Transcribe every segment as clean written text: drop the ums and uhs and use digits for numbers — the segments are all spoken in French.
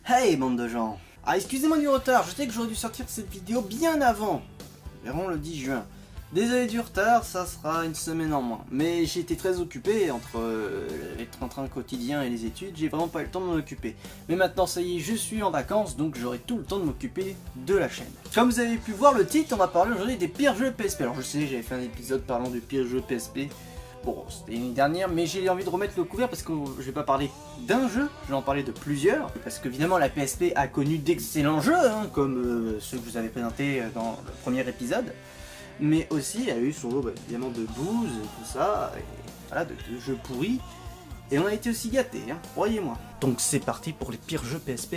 Hey bande de gens. Ah, excusez-moi du retard, je sais que j'aurais dû sortir cette vidéo bien avant. Verrons le 10 juin. Désolé du retard, ça sera une semaine en moins. Mais j'ai été très occupé entre les train-train quotidiens et les études, j'ai vraiment pas eu le temps de m'en occuper. Mais maintenant ça y est, je suis en vacances, donc j'aurai tout le temps de m'occuper de la chaîne. Comme vous avez pu voir le titre, on va parler aujourd'hui des pires jeux PSP. Alors je sais, j'avais fait un épisode parlant des pires jeux PSP. Bon, c'était l'année dernière, mais j'ai envie de remettre le couvert parce que je vais pas parler d'un jeu, je vais en parler de plusieurs. Parce qu'évidemment, la PSP a connu d'excellents jeux, hein, comme ceux que je vous avais présentés dans le premier épisode. Mais aussi, elle a eu son lot, évidemment, de bouse, tout ça, et voilà, de jeux pourris. Et on a été aussi gâtés, hein, croyez-moi. Donc c'est parti pour les pires jeux PSP.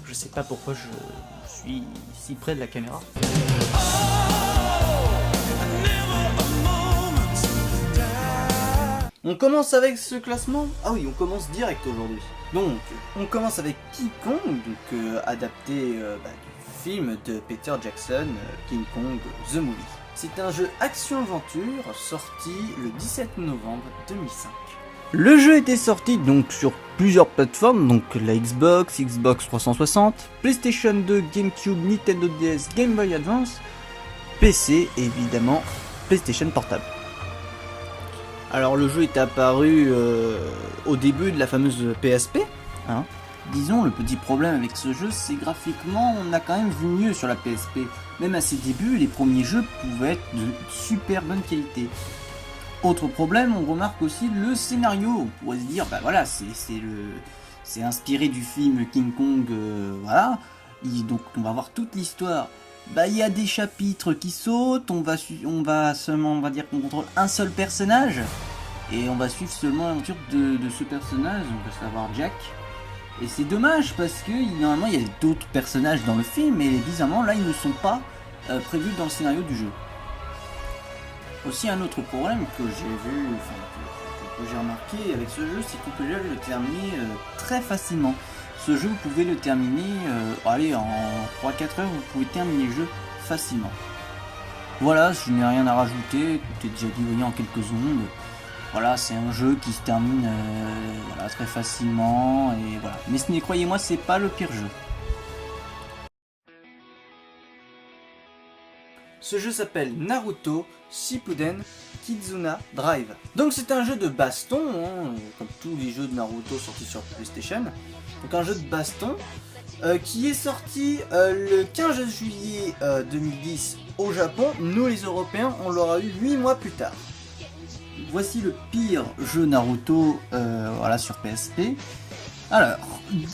Je sais pas pourquoi je suis si près de la caméra. On commence avec ce classement. Ah oui, on commence direct aujourd'hui. Donc, on commence avec King Kong, donc adapté du film de Peter Jackson, King Kong The Movie. C'est un jeu action-aventure sorti le 17 novembre 2005. Le jeu était sorti donc sur plusieurs plateformes, donc la Xbox, Xbox 360, PlayStation 2, GameCube, Nintendo DS, Game Boy Advance, PC et évidemment PlayStation Portable. Alors le jeu est apparu au début de la fameuse PSP. Hein. Disons, le petit problème avec ce jeu, c'est graphiquement, on a quand même vu mieux sur la PSP. Même à ses débuts, les premiers jeux pouvaient être de super bonne qualité. Autre problème, on remarque aussi le scénario. On pourrait se dire, bah voilà, c'est inspiré du film King Kong, voilà. Donc on va voir toute l'histoire. Bah il y a des chapitres qui sautent, on va dire qu'on contrôle un seul personnage et on va suivre seulement l'aventure de ce personnage, on va savoir Jack. Et c'est dommage parce que normalement il y a d'autres personnages dans le film et bizarrement là ils ne sont pas prévus dans le scénario du jeu. Aussi un autre problème que j'ai vu, que j'ai remarqué avec ce jeu, c'est qu'on peut le terminer très facilement. Ce jeu, vous pouvez le terminer, allez, en 3-4 heures, vous pouvez terminer le jeu facilement. Voilà, je n'ai rien à rajouter, tout est déjà dit en quelques secondes. Voilà, c'est un jeu qui se termine voilà, très facilement, et voilà. Mais ce n'est, croyez-moi, c'est pas le pire jeu. Ce jeu s'appelle Naruto Shippuden Kizuna Drive. Donc c'est un jeu de baston, hein, comme tous les jeux de Naruto sortis sur PlayStation. Donc un jeu de baston qui est sorti le 15 juillet 2010 au Japon. Nous les Européens, on l'aura eu 8 mois plus tard. Voici le pire jeu Naruto voilà, sur PSP. Alors,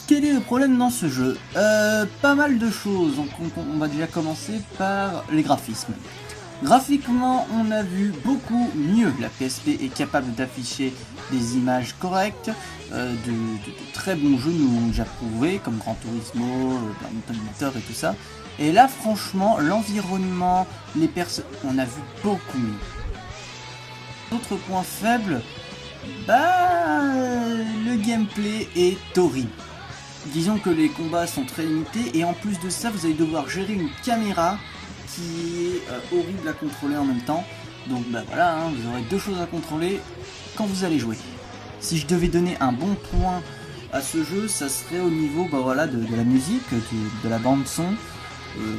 quel est le problème dans ce jeu? Pas mal de choses. Donc, on va déjà commencer par les graphismes. Graphiquement, on a vu beaucoup mieux. La PSP est capable d'afficher des images correctes, de très bons jeux nous ont déjà prouvé, comme Gran Turismo, Badminton Motor et tout ça. Et là, franchement, l'environnement, les personnes, on a vu beaucoup mieux. D'autres points faibles, le gameplay est horrible. Disons que les combats sont très limités et en plus de ça, vous allez devoir gérer une caméra qui est horrible à contrôler en même temps. Donc voilà, hein, vous aurez deux choses à contrôler quand vous allez jouer. Si je devais donner un bon point à ce jeu, ça serait au niveau voilà, de la musique, de la bande son.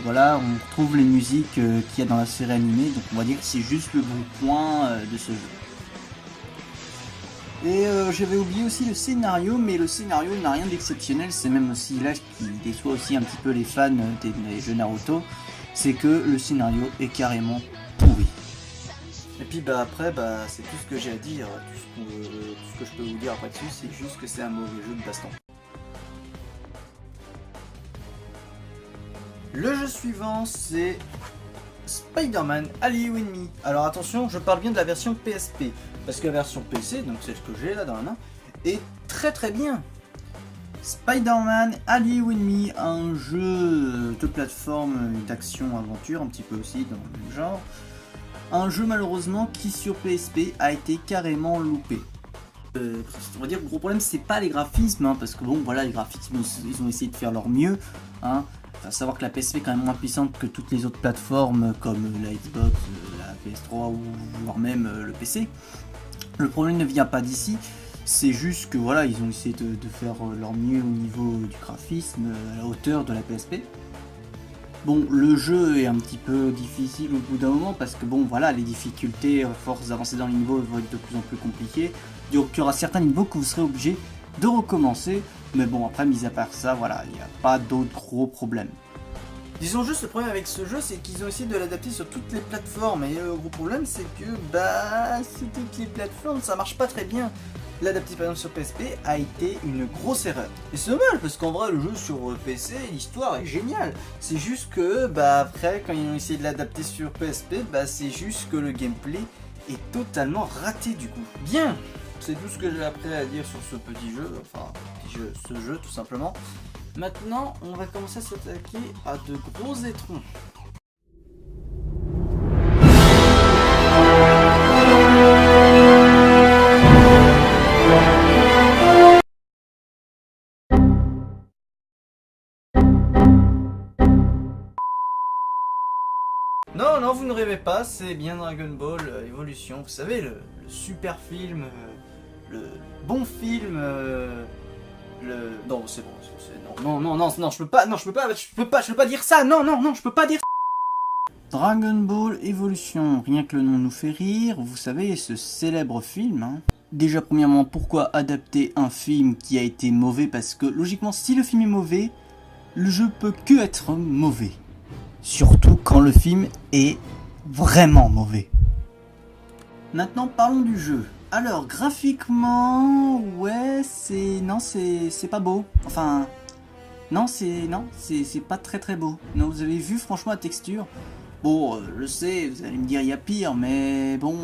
Voilà, on retrouve les musiques qu'il y a dans la série animée, donc on va dire que c'est juste le bon point de ce jeu. Et j'avais oublié aussi le scénario, mais le scénario n'a rien d'exceptionnel, c'est même aussi là qui déçoit aussi un petit peu les fans des jeux Naruto, c'est que le scénario est carrément pourri. Et puis après, c'est tout ce que j'ai à dire, tout ce que je peux vous dire après dessus, c'est juste que c'est un mauvais jeu de baston. Le jeu suivant, c'est Spider-Man Ali You and Me. Alors attention, je parle bien de la version PSP, parce que la version PC, donc celle que j'ai là dans la main, est très très bien. Spider-Man Ali You and Me, un jeu de plateforme d'action-aventure, un petit peu aussi dans le même genre. Un jeu malheureusement qui sur PSP a été carrément loupé. On va dire que le gros problème c'est pas les graphismes, hein, parce que bon voilà, les graphismes ils ont essayé de faire leur mieux. Hein. Faut savoir que la PSP est quand même moins puissante que toutes les autres plateformes comme la Xbox, la PS3 ou voire même le PC. Le problème ne vient pas d'ici, C'est juste que voilà, ils ont essayé de faire leur mieux au niveau du graphisme, à la hauteur de la PSP. Bon, le jeu est un petit peu difficile au bout d'un moment parce que bon, voilà, les difficultés, à force d'avancer dans les niveaux, vont être de plus en plus compliquées. Donc il y aura certains niveaux que vous serez obligé de recommencer. Mais bon, après, mis à part ça, voilà, il n'y a pas d'autres gros problèmes. Disons juste, le problème avec ce jeu, c'est qu'ils ont essayé de l'adapter sur toutes les plateformes. Et le gros problème, c'est que, sur toutes les plateformes, ça marche pas très bien. L'adapter par exemple sur PSP a été une grosse erreur. Et c'est dommage, parce qu'en vrai, le jeu sur PC, l'histoire est géniale. C'est juste que, après, quand ils ont essayé de l'adapter sur PSP, c'est juste que le gameplay est totalement raté du coup. Bien, c'est tout ce que j'ai après à dire sur ce petit jeu, ce jeu tout simplement. Maintenant, on va commencer à s'attaquer à de gros étrons. Non, non, vous ne rêvez pas, c'est bien Dragon Ball Evolution, vous savez, le super film, le bon film, Non, c'est bon, non, je peux pas dire ça, non, je peux pas dire ça. Dragon Ball Evolution, rien que le nom nous fait rire, vous savez, ce célèbre film, hein. Déjà, premièrement, pourquoi adapter un film qui a été mauvais? Parce que, logiquement, si le film est mauvais, le jeu peut que être mauvais. Surtout quand le film est vraiment mauvais. Maintenant parlons du jeu. Alors graphiquement, ouais, c'est pas beau. Enfin, c'est pas très beau. Non, vous avez vu franchement la texture. Bon, je sais, vous allez me dire il y a pire, mais bon,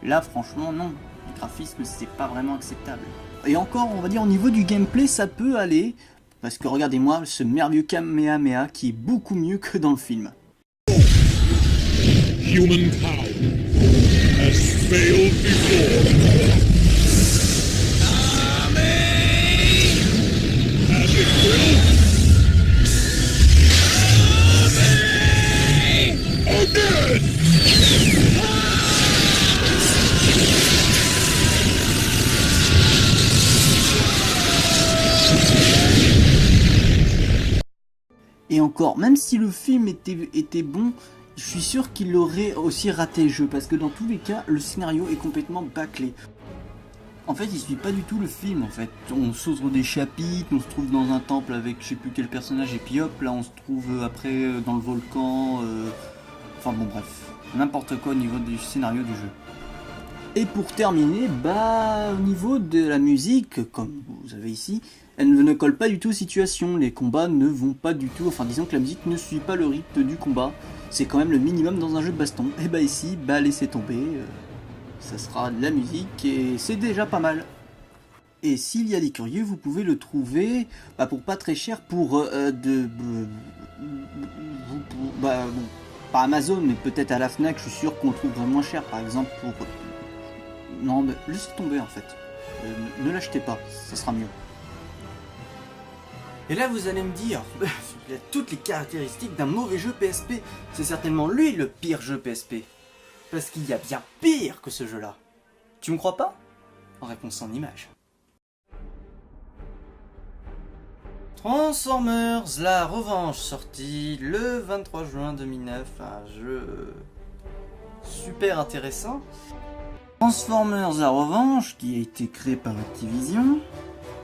là franchement non. Le graphisme c'est pas vraiment acceptable. Et encore, on va dire au niveau du gameplay, ça peut aller. Parce que regardez-moi ce merveilleux Kamehameha qui est beaucoup mieux que dans le film. Humankind has failed before. As it will. Again! Et encore, même si le film était bon, je suis sûr qu'il aurait aussi raté le jeu, parce que dans tous les cas, le scénario est complètement bâclé. En fait, il suit pas du tout le film, en fait. On saute des chapitres, on se trouve dans un temple avec je sais plus quel personnage, et puis hop, là on se trouve après dans le volcan, enfin bon bref, n'importe quoi au niveau du scénario du jeu. Et pour terminer, au niveau de la musique, comme vous avez ici, elle ne colle pas du tout aux situations, les combats ne vont pas du tout, enfin disons que la musique ne suit pas le rythme du combat, c'est quand même le minimum dans un jeu de baston. Et ici, laissez tomber, ça sera de la musique et c'est déjà pas mal. Et s'il y a des curieux, vous pouvez le trouver pour pas très cher, pour pas Amazon, mais peut-être à la Fnac, je suis sûr qu'on le trouverait moins cher, par exemple pour... Non, mais laissez tomber en fait, ne l'achetez pas, ça sera mieux. Et là vous allez me dire, il a toutes les caractéristiques d'un mauvais jeu PSP. C'est certainement lui le pire jeu PSP. Parce qu'il y a bien pire que ce jeu-là. Tu me crois pas? En réponse en image. Transformers, la revanche, sorti le 23 juin 2009. Un jeu super intéressant. Transformers, la revanche, qui a été créé par Activision.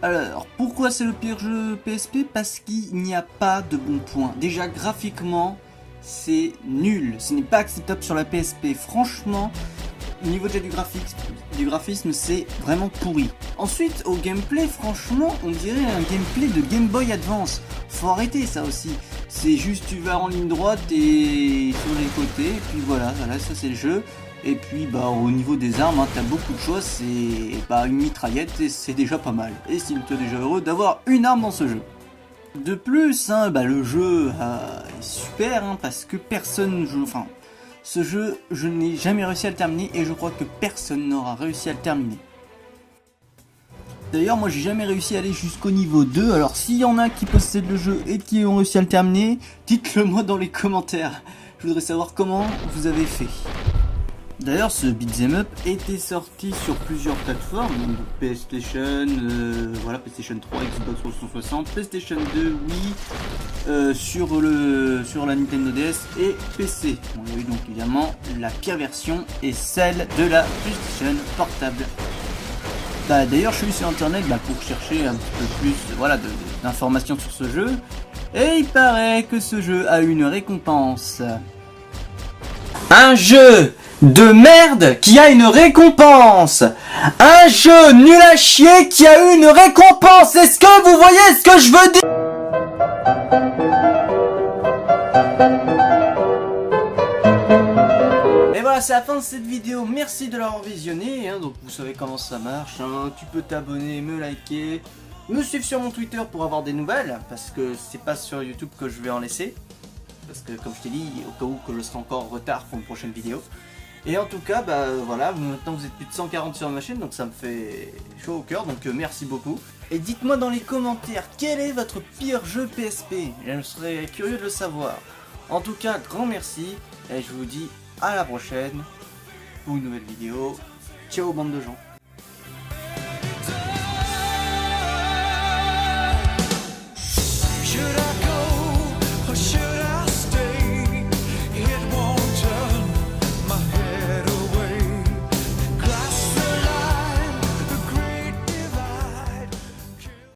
Alors, pourquoi c'est le pire jeu PSP? Parce qu'il n'y a pas de bons points. Déjà, graphiquement, c'est nul. Ce n'est pas acceptable sur la PSP. Franchement, au niveau déjà du graphisme, c'est vraiment pourri. Ensuite, au gameplay, franchement, on dirait un gameplay de Game Boy Advance. Faut arrêter ça aussi. C'est juste, tu vas en ligne droite et sur les côtés, et puis voilà, ça c'est le jeu. Et puis au niveau des armes, t'as beaucoup de choses, c'est une mitraillette et c'est déjà pas mal. Et Estime toi déjà heureux d'avoir une arme dans ce jeu. De plus, le jeu est super, parce que personne joue, ce jeu, je n'ai jamais réussi à le terminer et je crois que personne n'aura réussi à le terminer. D'ailleurs, moi j'ai jamais réussi à aller jusqu'au niveau 2, alors s'il y en a qui possèdent le jeu et qui ont réussi à le terminer, dites-le moi dans les commentaires. Je voudrais savoir comment vous avez fait. D'ailleurs, ce beat'em up était sorti sur plusieurs plateformes, donc PlayStation, PlayStation 3, Xbox 360, PlayStation 2, Wii, sur la Nintendo DS et PC. On a eu donc évidemment la pire version et celle de la PlayStation portable. D'ailleurs, je suis sur internet pour chercher un petit peu plus d'informations sur ce jeu, et il paraît que ce jeu a une récompense. Un jeu de merde qui a une récompense. Un jeu nul à chier qui a une récompense. Est-ce que vous voyez ce que je veux dire? Et voilà, c'est la fin de cette vidéo. Merci de l'avoir visionné. Donc vous savez comment ça marche. Tu peux t'abonner, me liker, me suivre sur mon Twitter pour avoir des nouvelles. Parce que c'est pas sur YouTube que je vais en laisser. Parce que comme je t'ai dit, au cas où que je serai encore en retard pour une prochaine vidéo. Et en tout cas, maintenant vous êtes plus de 140 sur ma chaîne, donc ça me fait chaud au cœur, donc merci beaucoup. Et dites-moi dans les commentaires, quel est votre pire jeu PSP? Je serais curieux de le savoir. En tout cas, grand merci, et je vous dis à la prochaine pour une nouvelle vidéo. Ciao bande de gens.